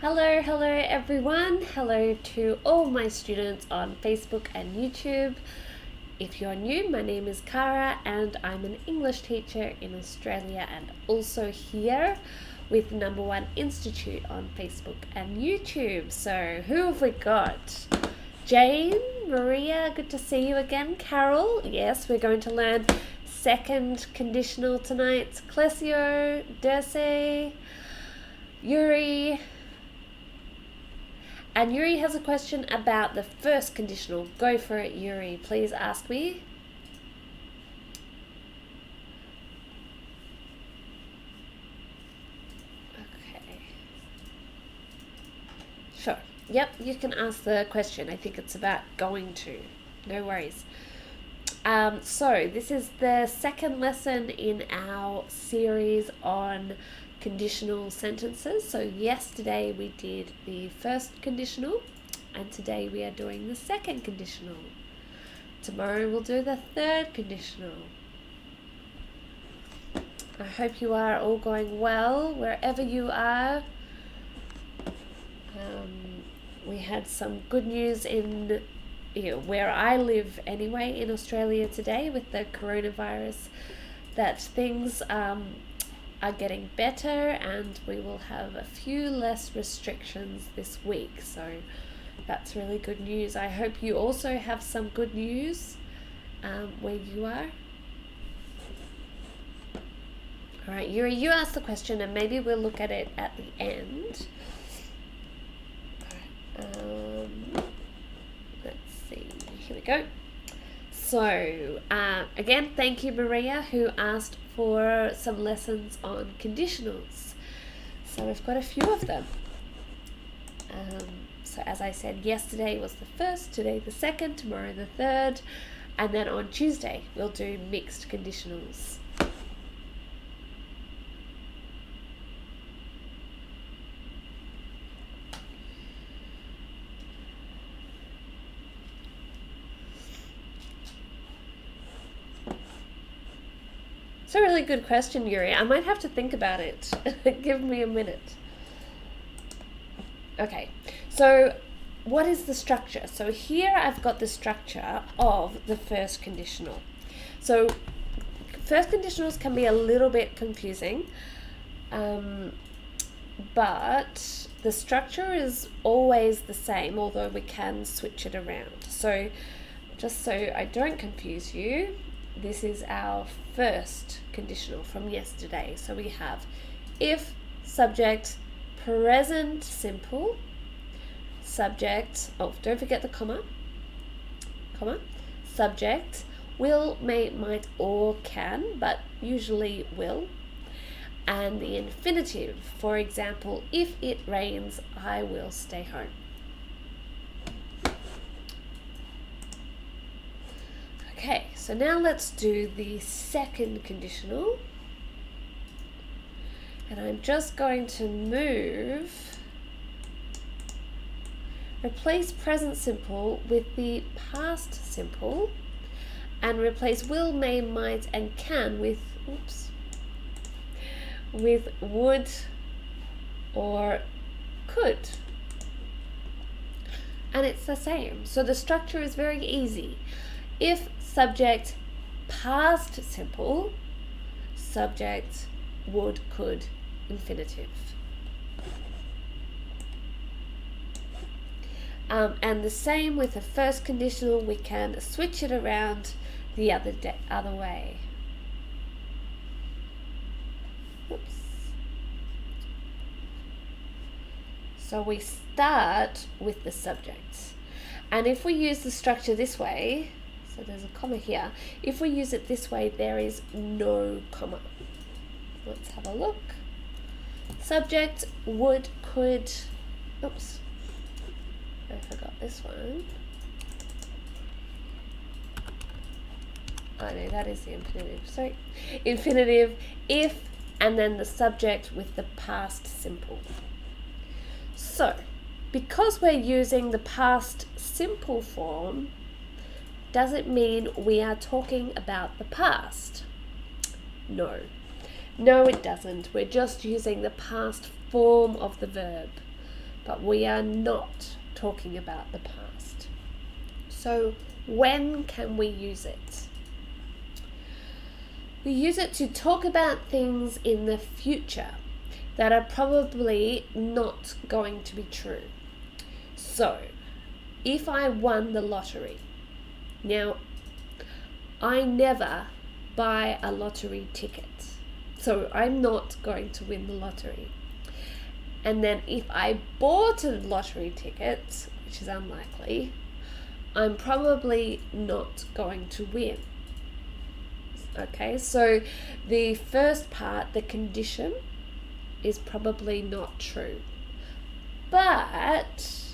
Hello everyone. Hello to all my students on Facebook and YouTube. If you're new, my name is Cara and I'm an English teacher in Australia and also here with Number One Institute on Facebook and YouTube. So who have we got? Jane, Maria, good to see you again. Carol, yes, we're going to learn second conditional tonight. Clesio, Derse, Yuri. And Yuri has a question about the first conditional. Go for it, Yuri. Please ask me. Okay. Sure. Yep, you can ask the question. I think it's about going to. No worries. So this is the second lesson in our series on conditional sentences. So yesterday we did the first conditional and today we are doing the second conditional. Tomorrow we'll do the third conditional. I hope you are all going well wherever you are. We had some good news in where I live anyway in Australia today with the coronavirus, that things are getting better and we will have a few less restrictions this week, so that's really good news. I hope you also have some good news where you are. Alright, Yuri, you asked the question and maybe we'll look at it at the end. Let's see, here we go. So again, thank you Maria who asked for some lessons on conditionals. So we've got a few of them. So as I said, yesterday was the first, today the second, tomorrow the third, and then on Tuesday we'll do mixed conditionals. It's a really good question, Yuri. I might have to think about it. Give me a minute. Okay, so what is the structure? So here I've got the structure of the first conditional. So first conditionals can be a little bit confusing, but the structure is always the same, although we can switch it around. So just so I don't confuse you, this is our first conditional from yesterday. So we have if, subject, present simple, subject, don't forget the comma, subject, will, may, might, or can, but usually will, and the infinitive. For example, if it rains, I will stay home. Okay, so now let's do the second conditional. And I'm just going to replace present simple with the past simple and replace will, may, might, and can with would or could. And it's the same. So the structure is very easy. If, subject, past simple, subject, would, could, infinitive. And the same with the first conditional, we can switch it around the other way. Oops. So we start with the subject. And if we use the structure this way, so there's a comma here. If we use it this way, there is no comma. Let's have a look. Subject, would, could, oops, I forgot this one. Oh no, that is the infinitive, sorry. Infinitive, if, and then the subject with the past simple. So, because we're using the past simple form, does it mean we are talking about the past? No. No, it doesn't. We're just using the past form of the verb. but we are not talking about the past. So when can we use it? We use it to talk about things in the future that are probably not going to be true. So, if I won the lottery, now I never buy a lottery ticket, so I'm not going to win the lottery. And then if I bought a lottery ticket, which is unlikely, I'm probably not going to win. Okay, so the first part, the condition, is probably not true. But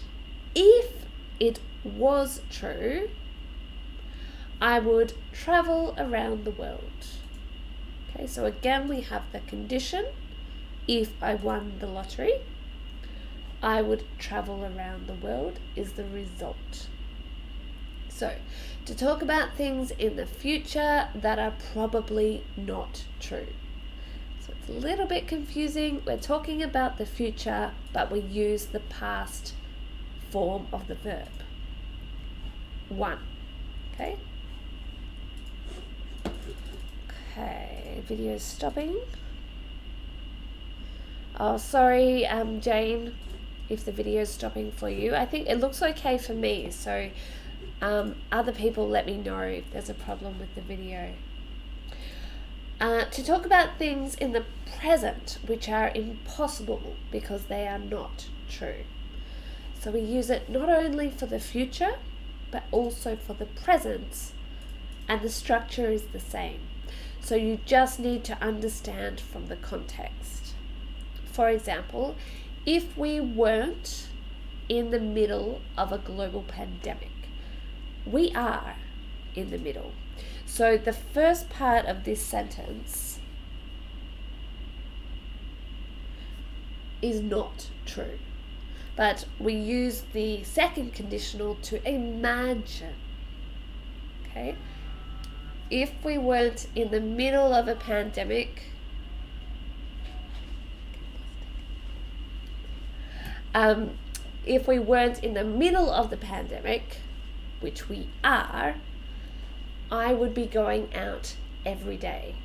if it was true, I would travel around the world. Okay, so again we have the condition. If I won the lottery, I would travel around the world is the result. So, to talk about things in the future that are probably not true. So it's a little bit confusing. We're talking about the future, but we use the past form of the verb. One. Okay? Okay, video's stopping. Oh, sorry, Jane, if the video's stopping for you. I think it looks okay for me, so other people let me know if there's a problem with the video. To talk about things in the present which are impossible because they are not true. So we use it not only for the future, but also for the present, and the structure is the same. So you just need to understand from the context. For example, if we weren't in the middle of a global pandemic, we are in the middle. So the first part of this sentence is not true. But we use the second conditional to imagine. Okay? If we weren't in the middle of a pandemic, if we weren't in the middle of the pandemic, which we are, I would be going out every day.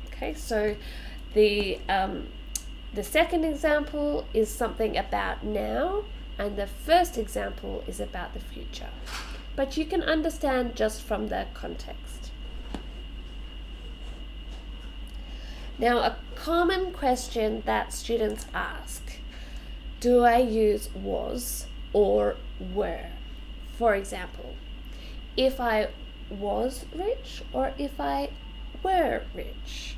Okay, so the second example is something about now, and the first example is about the future. But you can understand just from the context. Now, a common question that students ask, do I use was or were? For example, if I was rich or if I were rich,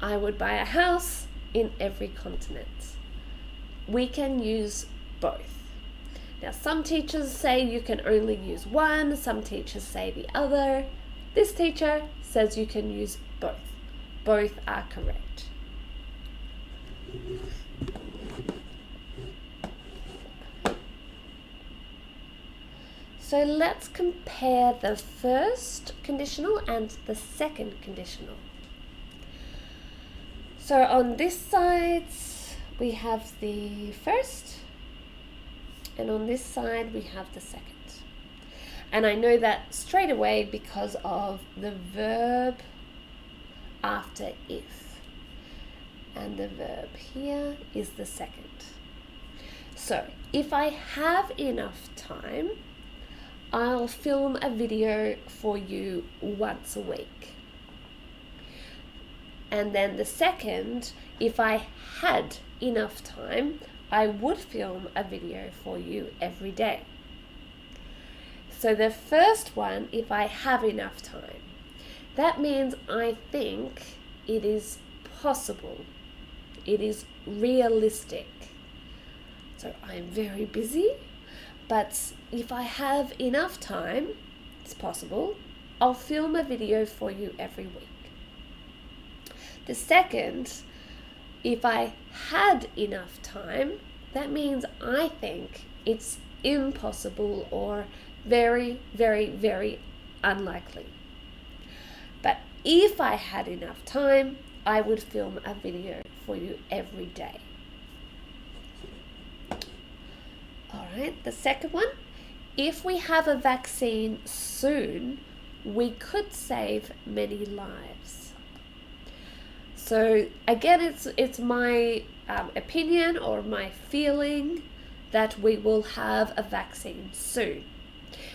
I would buy a house in every continent. We can use both. Now, some teachers say you can only use one, some teachers say the other. This teacher says you can use both. Both are correct. So let's compare the first conditional and the second conditional. So on this side, we have the first, and on this side, we have the second. And I know that straight away because of the verb after if. And the verb here is the second. So if I have enough time, I'll film a video for you once a week. And then the second, if I had enough time, I would film a video for you every day. So the first one, if I have enough time, that means I think it is possible. It is realistic. So I'm very busy, but if I have enough time, it's possible, I'll film a video for you every week. The second, if I had enough time, that means I think it's impossible or very, very, very unlikely. But if I had enough time, I would film a video for you every day. right, the second one, if we have a vaccine soon, we could save many lives. So again, it's my opinion or my feeling that we will have a vaccine soon.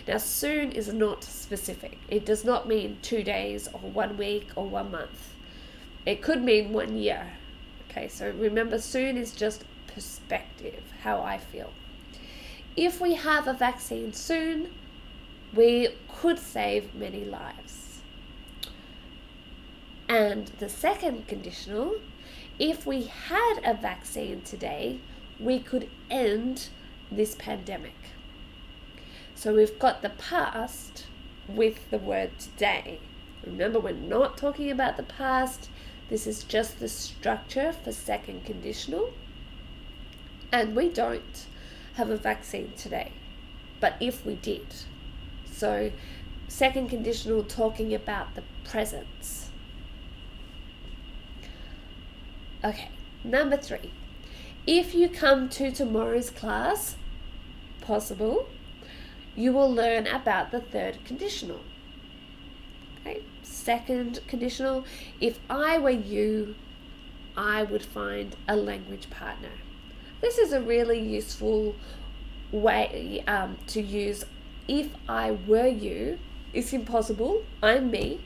Now, soon is not specific. It does not mean 2 days or 1 week or 1 month. It could mean 1 year. Okay, so remember, soon is just perspective, how I feel. If we have a vaccine soon, we could save many lives. And the second conditional, if we had a vaccine today, we could end this pandemic. So we've got the past with the word today. Remember, we're not talking about the past. This is just the structure for second conditional. And we don't have a vaccine today. But if we did. So second conditional talking about the presence. Okay, number 3. If you come to tomorrow's class, possible, you will learn about the third conditional. Okay, second conditional, if I were you, I would find a language partner. This is a really useful way to use if I were you. It's impossible. I'm me.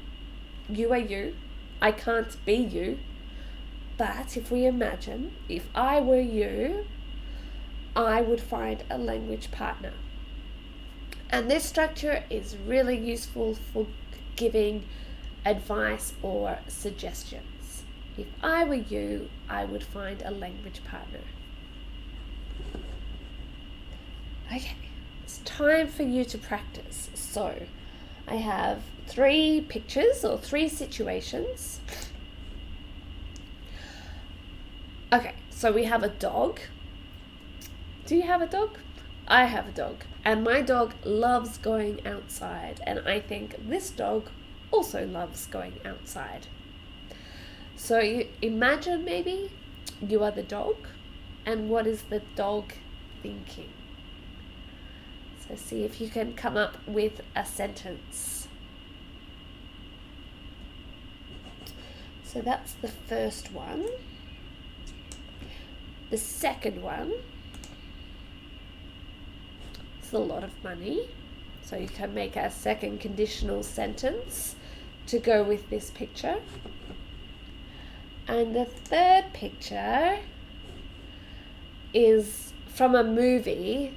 You are you. I can't be you. But if we imagine, if I were you, I would find a language partner. And this structure is really useful for giving advice or suggestions. If I were you, I would find a language partner. Okay, it's time for you to practice. So I have 3 pictures or 3 situations. Okay, so we have a dog. Do you have a dog? I have a dog. And my dog loves going outside. And I think this dog also loves going outside. So you imagine maybe you are the dog. And what is the dog thinking? So see if you can come up with a sentence. So that's the first one. The second one, it's a lot of money. So you can make a second conditional sentence to go with this picture. And the third picture is from a movie.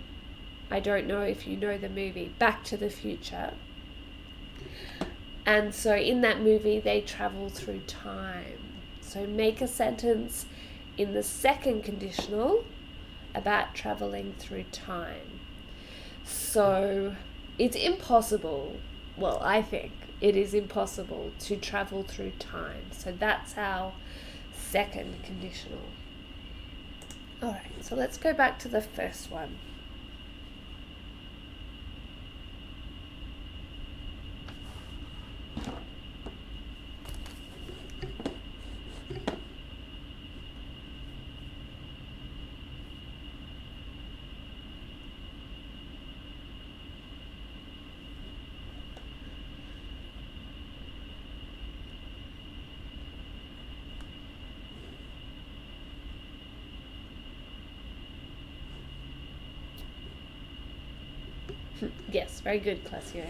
I don't know if you know the movie, Back to the Future. And so in that movie, they travel through time. So make a sentence in the second conditional about traveling through time. So it's impossible, well, I think it is impossible to travel through time. So that's our second conditional. All right, so let's go back to the first one. Yes, very good, Classio.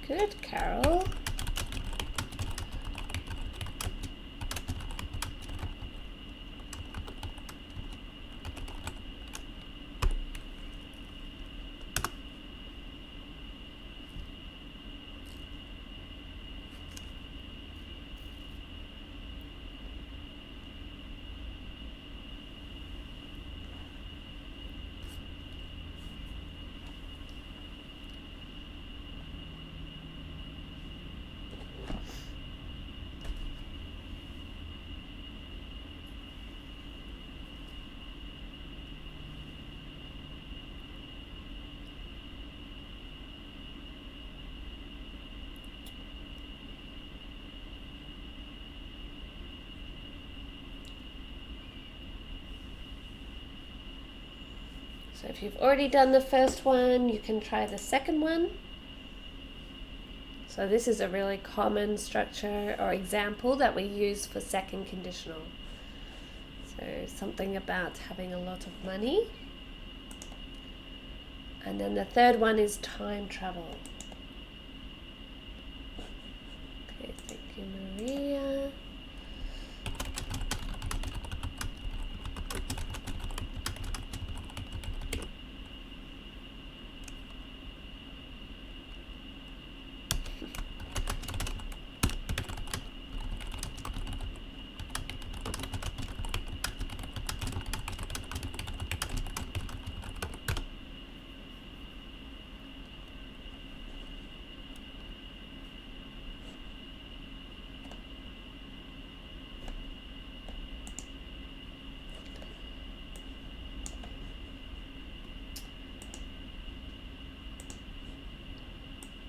Good, Carol. So if you've already done the first one, you can try the second one. So this is a really common structure or example that we use for second conditional. So something about having a lot of money. And then the third one is time travel. Okay, thank you, Maria.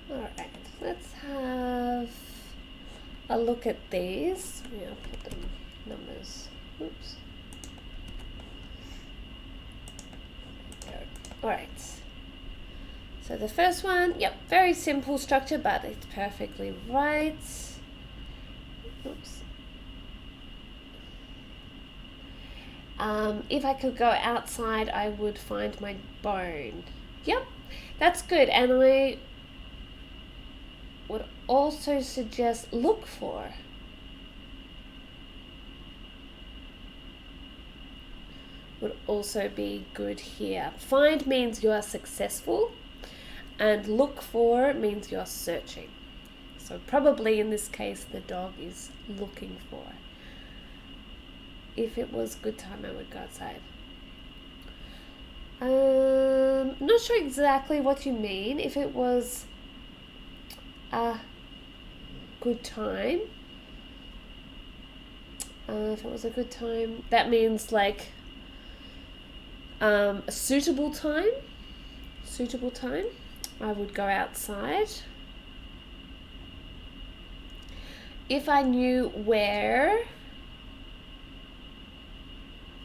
Alright, let's have a look at these. Yeah, I'll put them numbers. Oops. Alright. So the first one, yep, very simple structure, but it's perfectly right. Oops. If I could go outside, I would find my bone. Yep, that's good. And I would also suggest look for. Would also be good here. Find means you are successful, and look for means you're searching. So probably in this case the dog is looking for. If it was good time, I would go outside. Not sure exactly what you mean. If it was a good time, that means like a suitable time, I would go outside. If I knew where,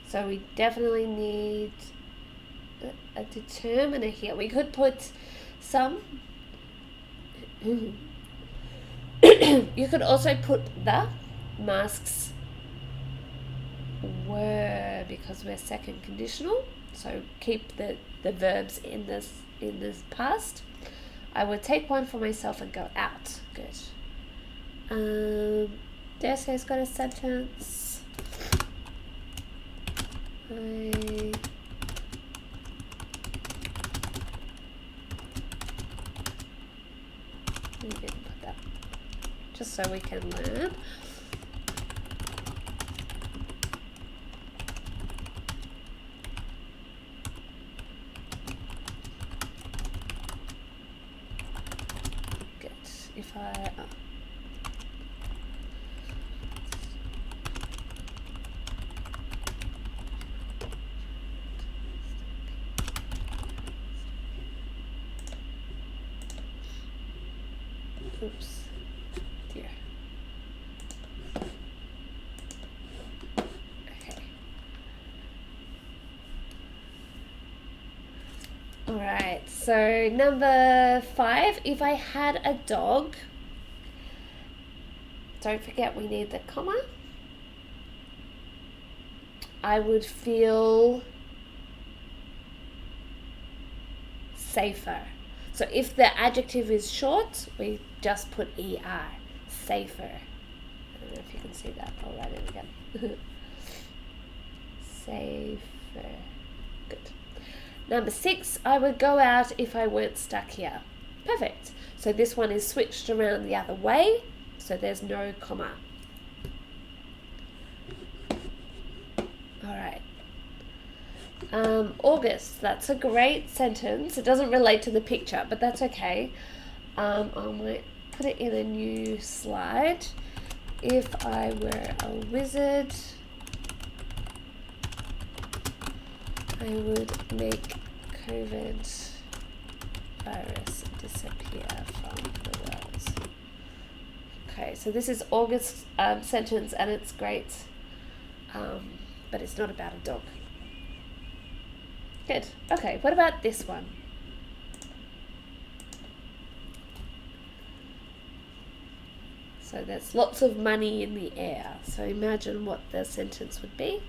so we definitely need a determiner here. We could put some. You could also put the masks were, because we're second conditional. So keep the verbs in this past. I would take one for myself and go out. Good. Dese's got a sentence. I didn't put that, just so we can learn. Good. If I oops, dear. Okay. All right, so number 5, if I had a dog, don't forget we need the comma, I would feel safer. So if the adjective is short, we just put er. Safer. I don't know if you can see that. I'll write it again. Safer. Good. Number 6, I would go out if I weren't stuck here. Perfect. So this one is switched around the other way, so there's no comma. All right. August, that's a great sentence. It doesn't relate to the picture, but that's okay. I might put it in a new slide. If I were a wizard, I would make COVID virus disappear from the world. Okay, so this is August's sentence, and it's great, but it's not about a dog. Good. Okay, what about this one? So there's lots of money in the air. So imagine what the sentence would be.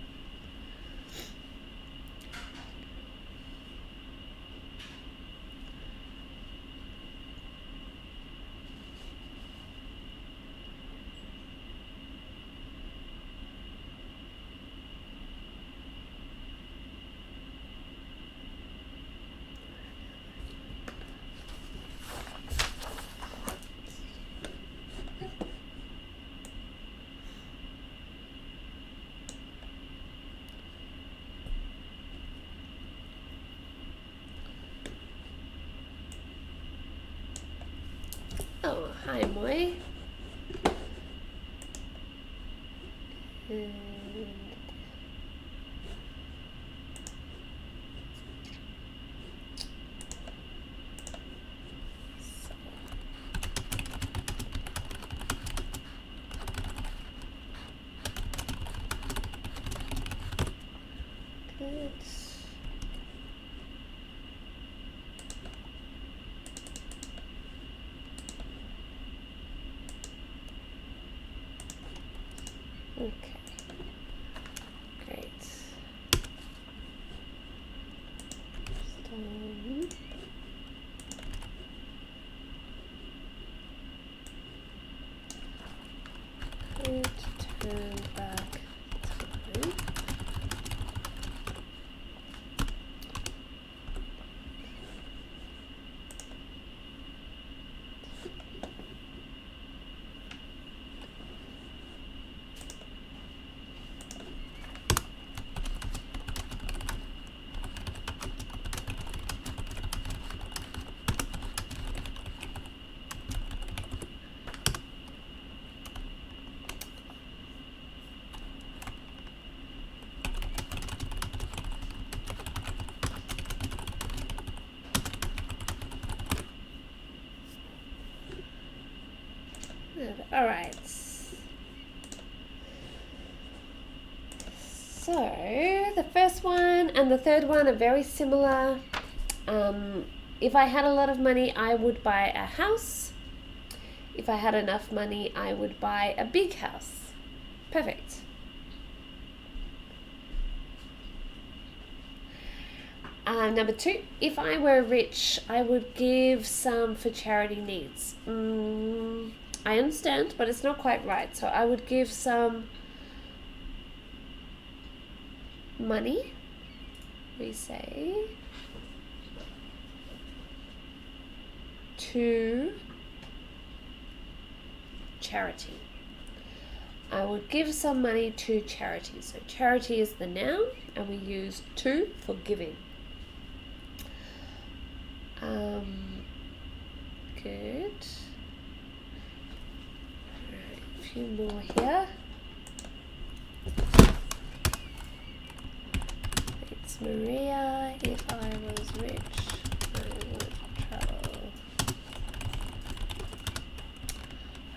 Oh, hi, Moy. Good. Okay, great. Stone. Could turn back time. All right. So the first one and the third one are very similar. If I had a lot of money, I would buy a house. If I had enough money, I would buy a big house. Perfect. Number 2, if I were rich, I would give some for charity needs. I understand, but it's not quite right. So I would give some money, we say, to charity. I would give some money to charity. So charity is the noun, and we use to for giving. Good. Alright, a few more here. It's Maria. If I was rich, I would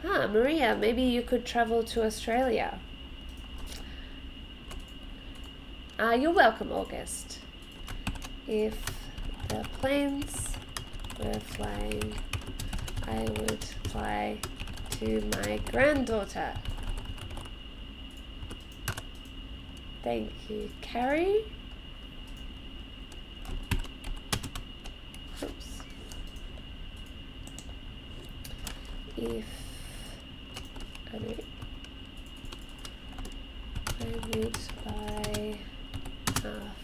travel. Maria, maybe you could travel to Australia. You're welcome, August. If the planes were flying, I would fly to my granddaughter. Thank you, Carrie. Oops. if I would buy half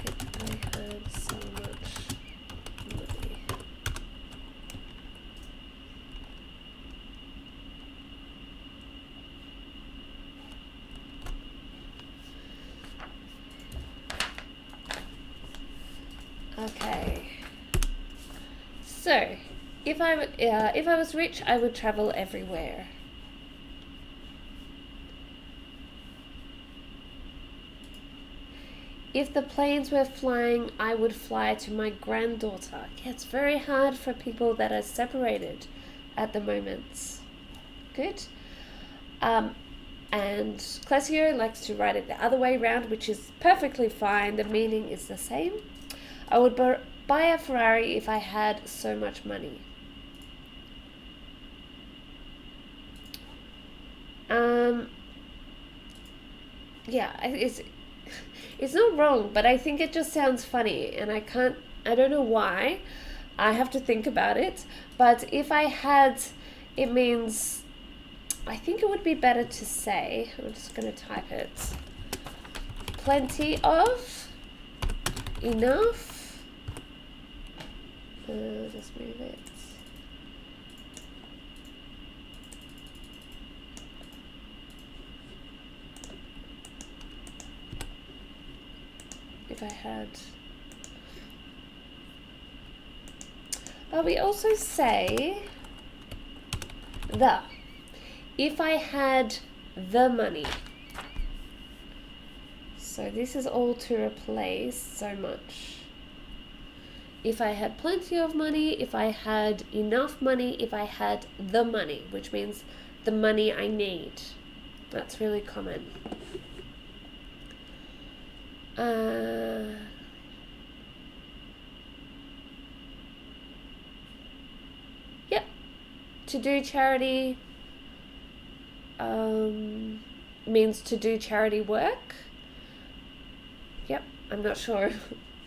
if I had so much money. Okay. So, if I was rich, I would travel everywhere. If the planes were flying, I would fly to my granddaughter. Yeah, it's very hard for people that are separated at the moment. Good. And Clesio likes to write it the other way around, which is perfectly fine. The meaning is the same. I would buy a Ferrari if I had so much money. Yeah, it's not wrong, but I think it just sounds funny, and I don't know why. I have to think about it. But if I had, it means, I think it would be better to say, I'm just going to type it, plenty of, enough, just move it. If I had, but we also say if I had the money. So this is all to replace so much. If I had plenty of money, if I had enough money, if I had the money, which means the money I need. That's really common. Yep. To do charity means to do charity work. Yep. I'm not sure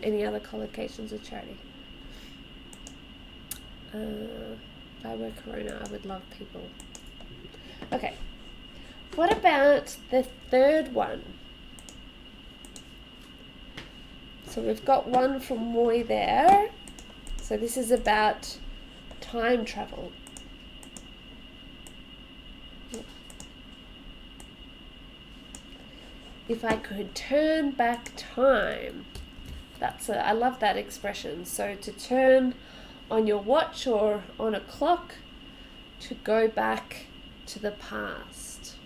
any other collocations of charity. If I were Corona, I would love people. Okay. What about the third one? So we've got one from Moy there. So this is about time travel. If I could turn back time. I love that expression. So to turn on your watch or on a clock, to go back to the past.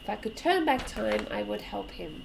If I could turn back time, I would help him.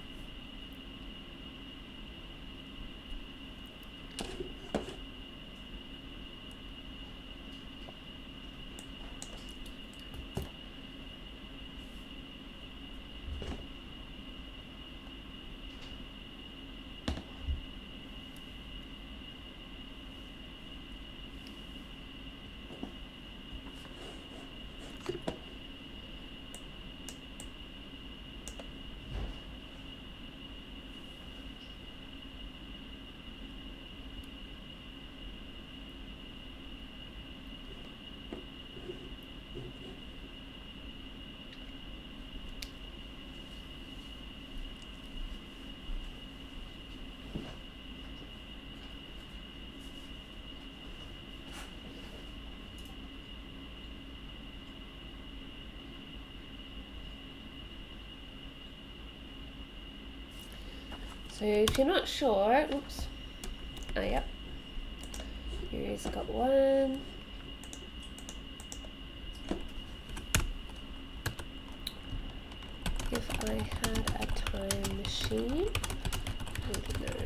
So if you're not sure, oops, yep, here's got one. If I had a time machine, I don't know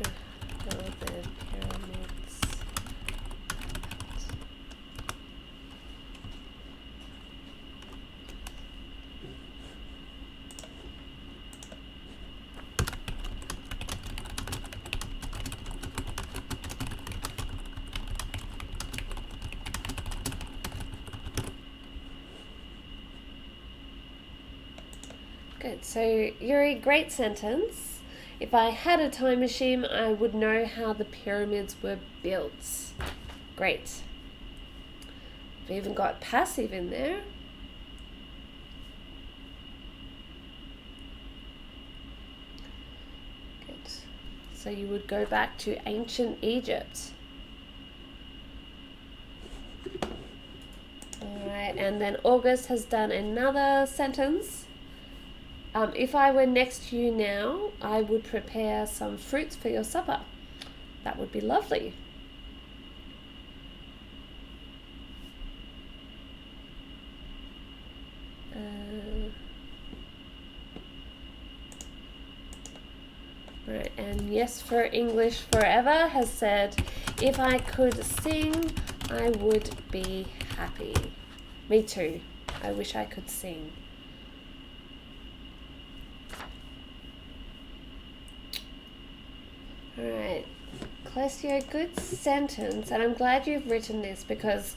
how the pyramids. Good. So, Yuri, great sentence. If I had a time machine, I would know how the pyramids were built. Great. We even got passive in there. Good. So you would go back to ancient Egypt. Alright, and then August has done another sentence. If I were next to you now, I would prepare some fruits for your supper. That would be lovely. Right, and Yes for English Forever has said, if I could sing, I would be happy. Me too. I wish I could sing. Alright, Clesio, good sentence, and I'm glad you've written this because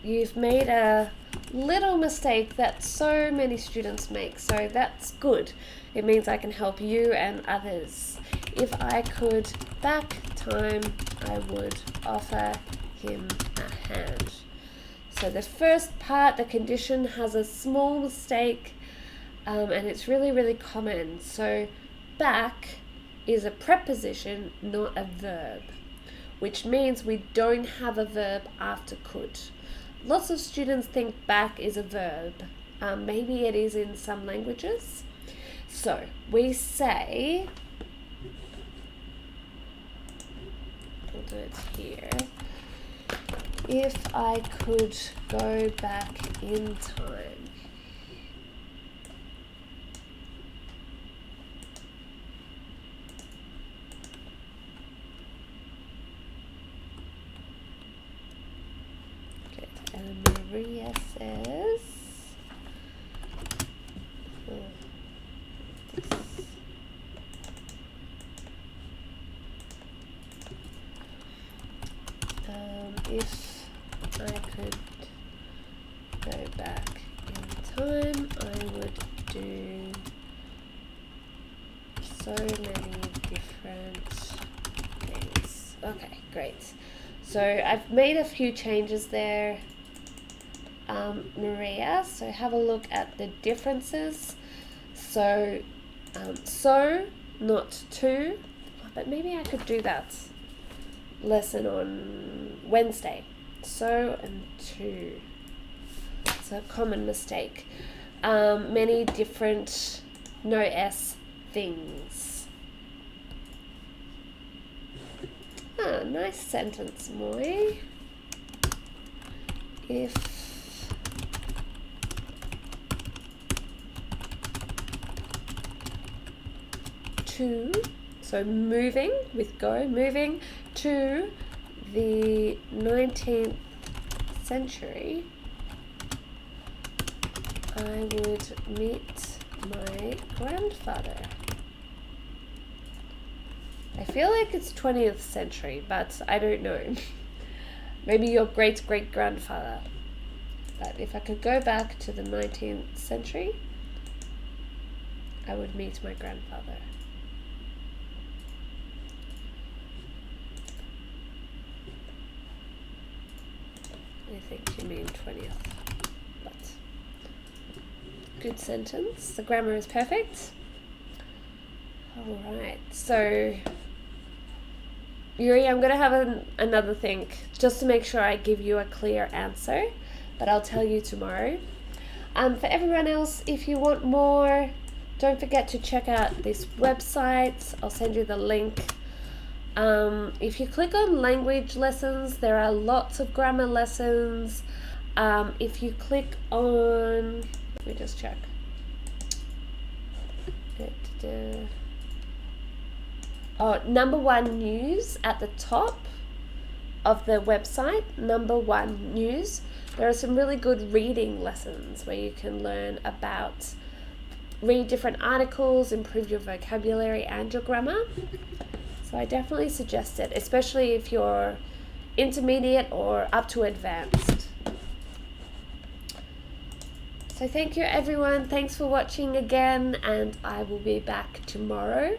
you've made a little mistake that so many students make, so that's good. It means I can help you and others. If I could back time, I would offer him a hand. So the first part, the condition, has a small mistake, and it's really, really common. So back is a preposition, not a verb, which means we don't have a verb after could. Lots of students think back is a verb. Maybe it is in some languages. So we say, I'll do it here. If I could go back in time. And Maria says, if I could go back in time, I would do so many different things. Okay, great. So I've made a few changes there, Maria, so have a look at the differences. So, not to, but maybe I could do that lesson on Wednesday. So and to. It's a common mistake. Many different no S things. Ah, nice sentence, Moy. If to, so moving with go, moving to the 19th century, I would meet my grandfather. I feel like it's 20th century, but I don't know. Maybe your great-great-grandfather. But if I could go back to the 19th century, I would meet my grandfather. I think you mean 20th, but good sentence. The grammar is perfect. All right, so Yuri, I'm going to have another think just to make sure I give you a clear answer, but I'll tell you tomorrow. For everyone else, if you want more, don't forget to check out this website. I'll send you the link. If you click on language lessons, there are lots of grammar lessons. If you click on, let me just check. Number one news at the top of the website, number one news. There are some really good reading lessons where you can learn about, read different articles, improve your vocabulary and your grammar. So I definitely suggest it, especially if you're intermediate or up to advanced. So thank you everyone. Thanks for watching again, and I will be back tomorrow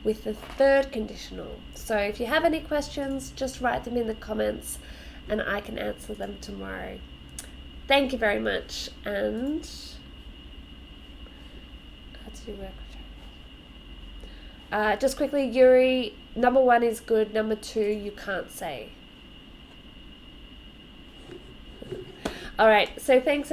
with the third conditional. So if you have any questions, just write them in the comments and I can answer them tomorrow. Thank you very much, and how to work with just quickly, Yuri, number 1 is good, number 2 you can't say. Alright, so thanks